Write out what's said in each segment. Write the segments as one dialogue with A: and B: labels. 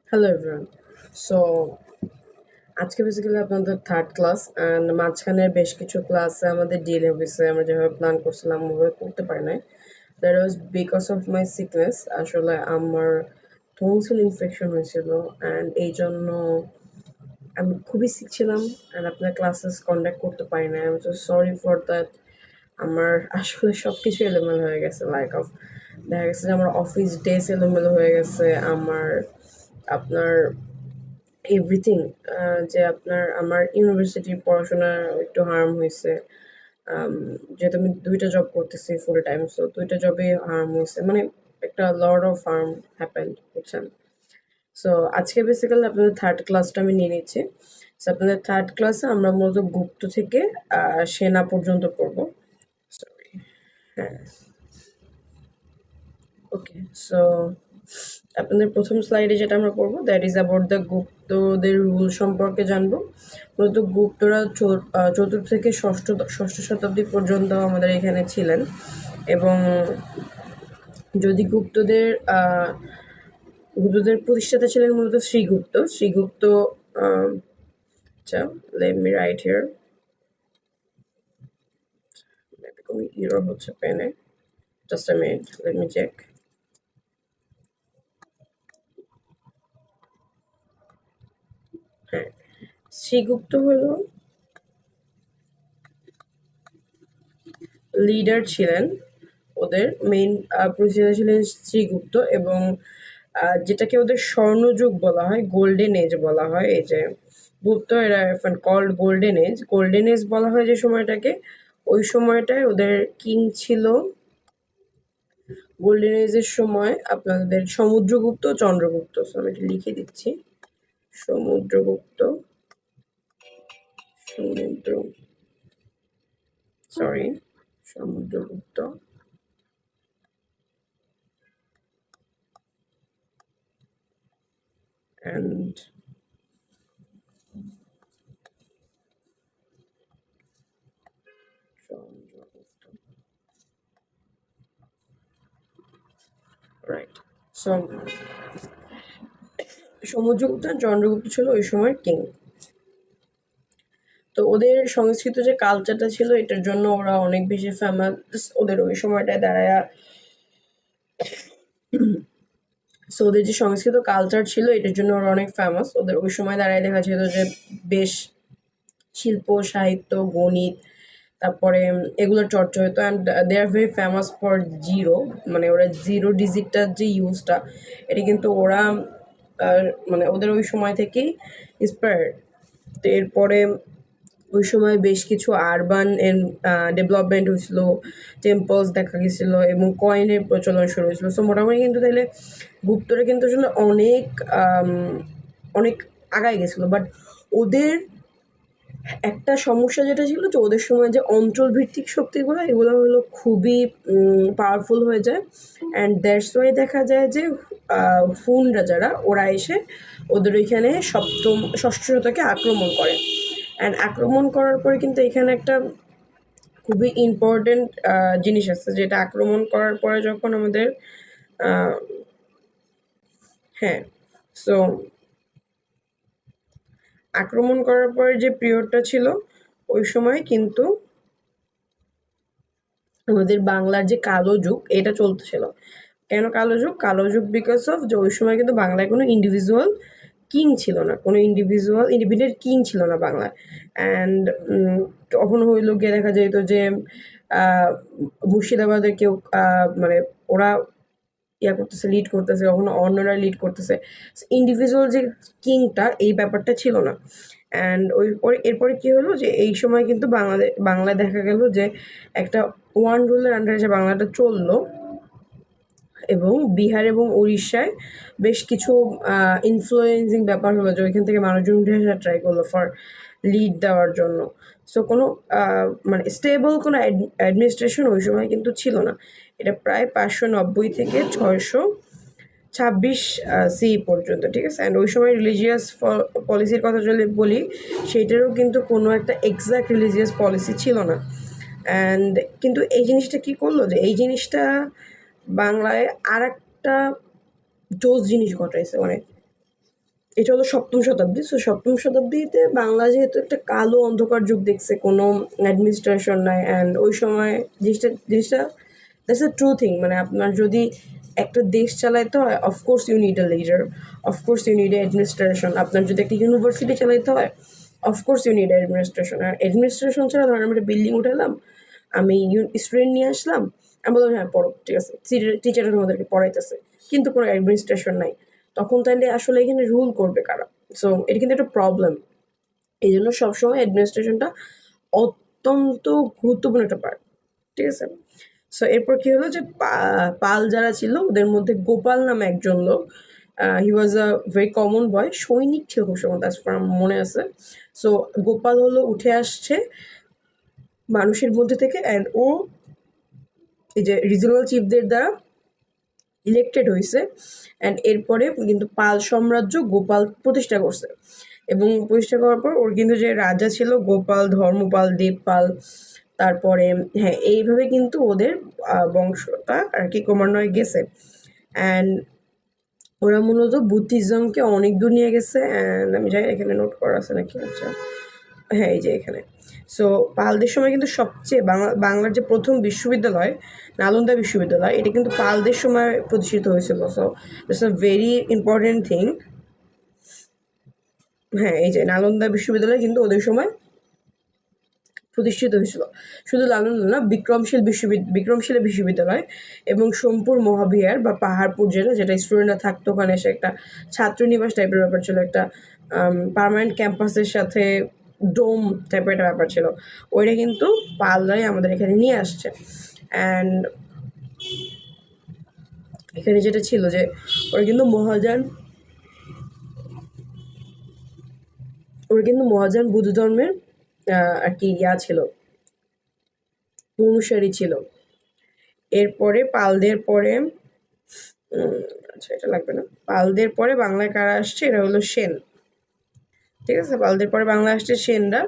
A: Hello everyone. So আজকে basically আপনাদের third class and মাঝখানের বেশ কিছু ক্লাসে আমাদের ডিলে হয়েছে। আমরা যেভাবে প্ল্যান করছিলাম ওভাবে করতে পারি নাই। That was because of my sickness. আসলে আমার টনসিল ইনফেকশন হয়েছিল অ্যান্ড এই জন্য আমি খুবই সিক ছিলাম অ্যান্ড আপনার ক্লাসেস কন্ডাক্ট করতে পারি নাই। I am so sorry for that. আমার আসলে সব কিছু এলোমেলো হয়ে গেছে, দেখা গেছে যে আমার অফিস ডেস এলোমেলো হয়ে গেছে। আপনার এভরিথিং, যে আপনার আমার ইউনিভার্সিটির পড়াশোনা একটু হার্ম হয়েছে। আম যেহেতু আমি ২ টা জব করতেছি ফুল টাইম, সো ২ টা জবে হার্ম হইছে। মানে একটা লট অফ হার্ম হ্যাপেন্ড, বুঝছেন? সো আজকে বেসিক্যালি আপনাদের থার্ড ক্লাসটা আমি নিয়ে নিচ্ছি। সো আপনাদের থার্ড ক্লাসে আমরা মূলত গুপ্ত থেকে সেনা পর্যন্ত পড়বো। সরি, হ্যাঁ, ওকে। সো আপনাদের প্রথম স্লাইডে যেটা আমরা পড়বো দ্যাট ইজ অ্যাবাউট দ্য গুপ্তদের রুল সম্পর্কে জানবো। মূলত গুপ্তরা চতুর্থ থেকে ষষ্ঠ শতাব্দী পর্যন্ত আমাদের এখানে ছিলেন এবং যদি গুপ্তদের প্রতিষ্ঠাতা ছিলেন মূলত শ্রীগুপ্ত। শ্রীগুপ্ত, আচ্ছা, লেট মি রাইট হিয়ার। কোনো ইরর হচ্ছে পেনে, just a minute, let me check. হ্যাঁ, শ্রীগুপ্ত হলো লিডার ছিলেন। ওদের মেইন প্রতিষ্ঠাতা ছিলেন শ্রীগুপ্ত এবং যেটাকে ওদের স্বর্ণযুগ বলা হয়, গোল্ডেন এজ বলা হয়। এই যে গুপ্ত এরা কল্ড গোল্ডেন এজ, বলা হয় যে সময়টাকে। ওই সময়টায় ওদের কিং ছিল। গোল্ডেন এজের সময় আপনাদের সমুদ্রগুপ্ত, চন্দ্রগুপ্ত। সো আমি এটা লিখে দিচ্ছি, Samudragupta, Samudra sorry Samudragupta and Chandragupta, right. So Samudragupta আর চন্দ্রগুপ্ত ছিল ওই সময় কিং। তো ওদের সংস্কৃত যে কালচারটা ছিল এটার জন্য ওরা অনেক বেশি ফেমাস ওদের ওই সময়টায় দাঁড়ায়। সো ওদের যে সংস্কৃত কালচার ছিল এটার জন্য ওরা অনেক ফেমাস। ওদের ওই সময় দাঁড়ায় দেখা যেত যে বেশ শিল্প, সাহিত্য, গণিত, তারপরে এগুলোর চর্চা হতো and they are very famous for zero. মানে ওরা জিরো ডিজিটটার যে ইউজটা, এটা কিন্তু ওরা মানে ওদের ওই সময় থেকেই ইন্সপায়ার্ড। তো এরপরে ওই সময় বেশ কিছু আরবান ডেভেলপমেন্ট হয়েছিল, টেম্পলস দেখা গেছিল এবং কয়েনের প্রচলন শুরু হয়েছিল। সো মোটামুটি কিন্তু তাহলে গুপ্তরা কিন্তু আসলে অনেক আগায় গেছিলো। বাট ওদের একটা সমস্যা যেটা ছিল যে ওদের সময় যে অঞ্চল ভিত্তিক শক্তিগুলো এগুলো হলো খুবই পাওয়ারফুল হয়ে যায় অ্যান্ড দ্যাটস ওয়াই দেখা যায় যে হুনরা যারা ওরা এসে ওদের ওইখানে ষষ্ঠ শতকে আক্রমণ করে অ্যান্ড আক্রমণ করার পরে কিন্তু এখানে একটা খুবই ইম্পর্টেন্ট জিনিস আছে, যেটা আক্রমণ করার পরে যখন আমাদের আহ, হ্যাঁ, সো আক্রমণ করার পরে যে পিরিয়ডটা ছিল ওই সময় কিন্তু আমাদের বাংলার যে কালো যুগ এটা চলতেছিল। কেন কালো যুগ? কালো যুগ বিকজ অফ যে ওই সময় কিন্তু বাংলায় কোনো ইন্ডিভিজুয়াল কিং ছিল না, কোনো ইন্ডিপেন্ডেন্ট কিং ছিল না বাংলায়। অ্যান্ড তখন হইল গিয়ে দেখা যেত যে মুর্শিদাবাদের কেউ মানে ওরা করতেছে, লিড করতেছে, কখনো অন্যরা লিড করতেছে। ইন্ডিভিজুয়াল যে কিংটা এই ব্যাপারটা ছিল না। অ্যান্ড এরপরে কি হলো যে এই সময় কিন্তু বাংলায় দেখা গেল যে একটা ওয়ান রুলের আন্ডারে যে বাংলাটা চললো এবং বিহার এবং উড়িষ্যায় বেশ কিছু ইনফ্লুয়েন্সিং ব্যাপার হলো যে ওইখান থেকে মানুষজন উঠে আসার ট্রাই করলো ফর লিড দেওয়ার জন্য। সো কোনো মানে স্টেবল কোনো অ্যাডমিনিস্ট্রেশন ওই সময় কিন্তু ছিল না। এটা প্রায় 590 থেকে 626 সি পর্যন্ত, ঠিক আছে? অ্যান্ড ওই সময় রিলিজিয়াস পলিসির কথা যদি বলি সেইটারও কিন্তু কোনো একটা এক্সাক্ট রিলিজিয়াস পলিসি ছিল না। অ্যান্ড কিন্তু এই জিনিসটা কী করলো যে এই জিনিসটা বাংলায় আর একটা জোস জিনিস ঘটাইছে। মানে এটা হলো সপ্তম শতাব্দী। সো সপ্তম শতাব্দীতে বাংলা যেহেতু একটা কালো অন্ধকার যুগ দেখছে, কোনো অ্যাডমিনিস্ট্রেশন নাই, অ্যান্ড ওই সময় জিনিসটা দ্যাটস আ ট্রু থিং। মানে আপনার যদি একটা দেশ চালাইতে হয়, of course you need a leader, of course you need administration. আপনার যদি একটা ইউনিভার্সিটি চালাইতে হয়, অফকোর্স ইউ নিড অ্যাডমিনিস্ট্রেশন। আর অ্যাডমিনিস্ট্রেশন ছাড়া ধরেন আমি একটা বিল্ডিং উঠালাম, আমি স্টুডেন্ট নিয়ে আসলাম, আমি বললাম হ্যাঁ পড়ো, ঠিক আছে, টিচাররা তোমাদেরকে পড়াইতেছে, কিন্তু কোনো অ্যাডমিনিস্ট্রেশন নাই, তখন তাহলে আসলে এখানে রুল করবে কারা? সো এটা কিন্তু একটা প্রবলেম। এই জন্য সবসময় অ্যাডমিনিস্ট্রেশনটা অত্যন্ত গুরুত্বপূর্ণ একটা পার্ট, ঠিক আছে? সো এরপর কি হলো যে পাল যারা ছিল ওদের মধ্যে গোপাল নামে একজন লোক, হি ওয়াজ আ ভেরি কমন বয়, সৈনিক ছিল খুব সময়, তার মনে আছে। সো গোপাল হলো উঠে আসছে মানুষের মধ্যে থেকে, অ্যান্ড ও এই যে রিজনাল চিফদের দ্বারা ইলেক্টেড হয়েছে, অ্যান্ড এরপরে কিন্তু পাল সাম্রাজ্য গোপাল প্রতিষ্ঠা করছে। এবং প্রতিষ্ঠা করার পর ওর কিন্তু যে রাজা ছিল গোপাল, ধর্মপাল, দেবপাল, তারপরে হ্যাঁ এইভাবে কিন্তু ওদের বংশটা আর কি ক্রমান্বয়ে গেছে। অ্যান্ড ওরা মূলত বুদ্ধিজমকে অনেক দূর নিয়ে গেছে। অ্যান্ড আমি জানি এখানে নোট করা আছে নাকি, আচ্ছা হ্যাঁ এই যে এখানে। সো পালদের সময় কিন্তু সবচেয়ে বাংলার যে প্রথম বিশ্ববিদ্যালয় নালন্দা বিশ্ববিদ্যালয়, এটা কিন্তু পালদের সময় প্রতিষ্ঠিত হয়েছিল। So it's a very important thing. হ্যাঁ এই যে নালন্দা বিশ্ববিদ্যালয় কিন্তু ওদের সময় প্রতিষ্ঠিত হয়েছিল। শুধু নালন্দা না, বিক্রমশিলা বিশ্ববিদ্যালয় এবং সোমপুর মহাবিহার বা পাহাড়পুর, যেটা স্টুডেন্টরা থাকতো, ওখানে এসে একটা ছাত্রনিবাস টাইপের ব্যাপার ছিল, একটা পার্মানেন্ট ক্যাম্পাসের সাথে ডোম টাইপের একটা ব্যাপার ছিল, ওইটা কিন্তু পালরাই আমাদের এখানে নিয়ে আসছে। অ্যান্ড এখানে যেটা ছিল যে ওরা কিন্তু মহাযান বুদ্ধ ধর্মের আর কি ছিল, অনুসারী ছিল। এরপরে পালদের পরে আচ্ছা এটা লাগবে না, পালদের পরে বাংলায় কারা আসছে, এরা হলো সেন, ঠিক আছে? পালদের পরে বাংলায় আসছে সেনরা,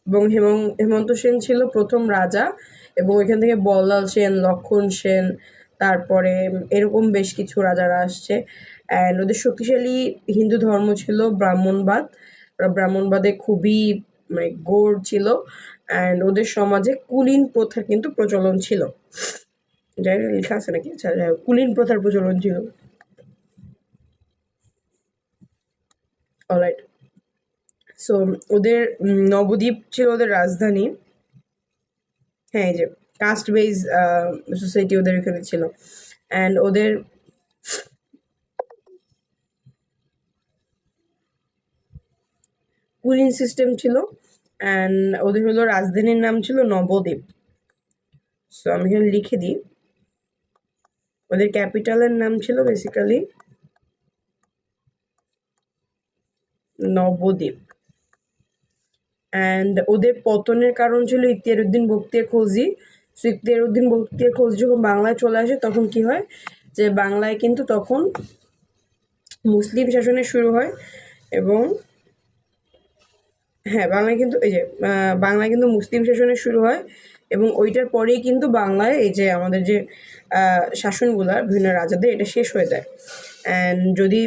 A: এবং হেমন্ত সেন ছিল প্রথম রাজা, এবং এখান থেকে বল্লাল সেন, লক্ষণ সেন, তারপরে এরকম বেশ কিছু রাজারা আসছে। অ্যান্ড ওদের শক্তিশালী হিন্দু ধর্ম ছিল ব্রাহ্মণবাদ, ওরা ব্রাহ্মণবাদে খুবই মানে গোড় ছিল। অ্যান্ড ওদের সমাজে কুলীন প্রথার কিন্তু প্রচলন ছিল, যাই লেখা আছে নাকি, আচ্ছা যাই হোক, কুলীন প্রথার প্রচলন ছিল। অলরাইট। সো ওদের নবদ্বীপ ছিল ওদের রাজধানী। হ্যাঁ এই যে কাস্ট বেজ সোসাইটি ওদের এখানে ছিল। অ্যান্ড ওদের কুলিং সিস্টেম ছিল। অ্যান্ড ওদের হলো রাজধানীর নাম ছিল নবদ্বীপ। সো আমি এখানে লিখে দিই, ওদের ক্যাপিটালের নাম ছিল বেসিক্যালি নবদ্বীপ। অ্যান্ড ওদের পতনের কারণ ছিল ইখতিয়ারউদ্দিন বখতিয়ার খলজি। সো ইখতিয়ারউদ্দিন বখতিয়ার খলজি যখন বাংলায় চলে আসে, তখন কি হয় যে বাংলায় কিন্তু তখন মুসলিম শাসনের শুরু হয়, এবং হ্যাঁ বাংলায় কিন্তু এই যে বাংলায় কিন্তু মুসলিম শাসনের শুরু হয়, এবং ওইটার পরেই কিন্তু বাংলায় এই যে আমাদের যে শাসনগুলা বিভিন্ন রাজাদের, এটা শেষ হয়ে যায়। অ্যান্ড যদি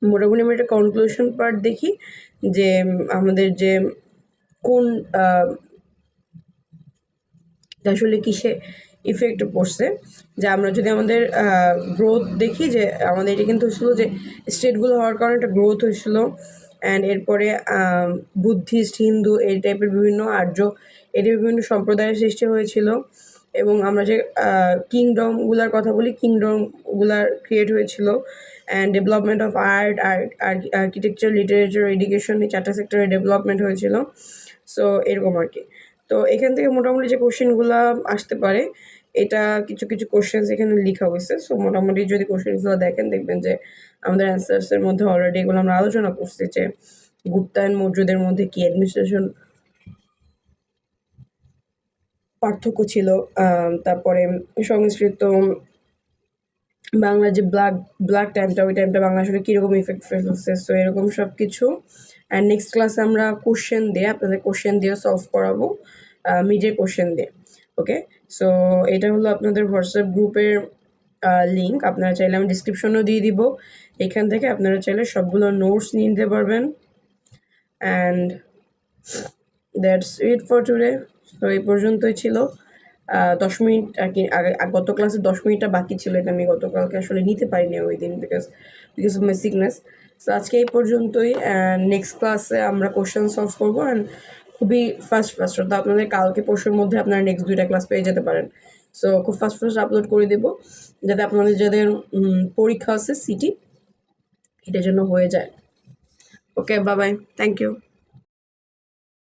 A: মোটামুটি আমরা একটা কনক্লুশন পার্ট দেখি যে আমাদের যে কোন আসলে কিসে ইফেক্ট পড়ছে, যে আমরা যদি আমাদের গ্রোথ দেখি, যে আমাদের এটা কিন্তু হয়েছিল যে স্টেটগুলো হওয়ার কারণে একটা গ্রোথ হয়েছিল। অ্যান্ড এরপরে বুদ্ধিস্ট, হিন্দু, এই টাইপের বিভিন্ন আর্য, এদের বিভিন্ন সম্প্রদায়ের সৃষ্টি হয়েছিল। এবং আমরা যে কিংডমগুলার কথা বলি, কিংডমগুলার ক্রিয়েট হয়েছিল। And development of art, architecture, literature, education, এই 4টা সেক্টরে ডেভেলপমেন্ট হয়েছিল। সো এরকম আর কি। তো এখান থেকে মোটামুটি যে কোশ্চেনগুলো আসতে পারে, এটা কিছু কিছু কোশ্চেন্স এখানে লেখা হয়েছে। সো মোটামুটি যদি কোশ্চেনগুলো দেখেন, দেখবেন যে আমাদের অ্যান্সার্সের মধ্যে অলরেডি এগুলো আমরা আলোচনা করছি, যে গুপ্তায়ন মৌর্যদের মধ্যে কি অ্যাডমিনিস্ট্রেশন পার্থক্য ছিল, তারপরে সংস্কৃত বাংলার যে ব্ল্যাক টাইমটা, ওই টাইমটা বাংলা আসলে কীরকম ইফেক্ট ফেলছে। সো এরকম সব কিছু। অ্যান্ড নেক্সট ক্লাসে আমরা কোশ্চেন দিয়ে আপনাদের কোশ্চেন দিয়ে সলভ করাবো, মিডের কোশ্চেন দিয়ে। ওকে, সো এটা হলো আপনাদের হোয়াটসঅ্যাপ গ্রুপের লিঙ্ক। আপনারা চাইলে আমি ডিসক্রিপশনেও দিয়ে দিব, এখান থেকে আপনারা চাইলে সবগুলো নোটস নিয়ে নিতে পারবেন। And that's it for today. তো এই পর্যন্তই ছিল। 10 মিনিট আর কি আগে গত ক্লাসে 10 মিনিটটা বাকি ছিল, এটা আমি গতকালকে আসলে নিতে পারিনি ওই দিন because of my sickness. So আজকে এই পর্যন্তই। অ্যান্ড নেক্সট ক্লাসে আমরা কোশ্চেন সলভ করবো অ্যান্ড খুবই ফাস্ট তো আপনাদের কালকে পরশুর মধ্যে আপনারা নেক্সট 2টা ক্লাস পেয়ে যেতে পারেন। সো খুব ফাস্ট আপলোড করে দেবো যাতে আপনাদের যাদের পরীক্ষা আছে সিটি এটার জন্য হয়ে যায়। ওকে, বাই বাই, থ্যাংক ইউ।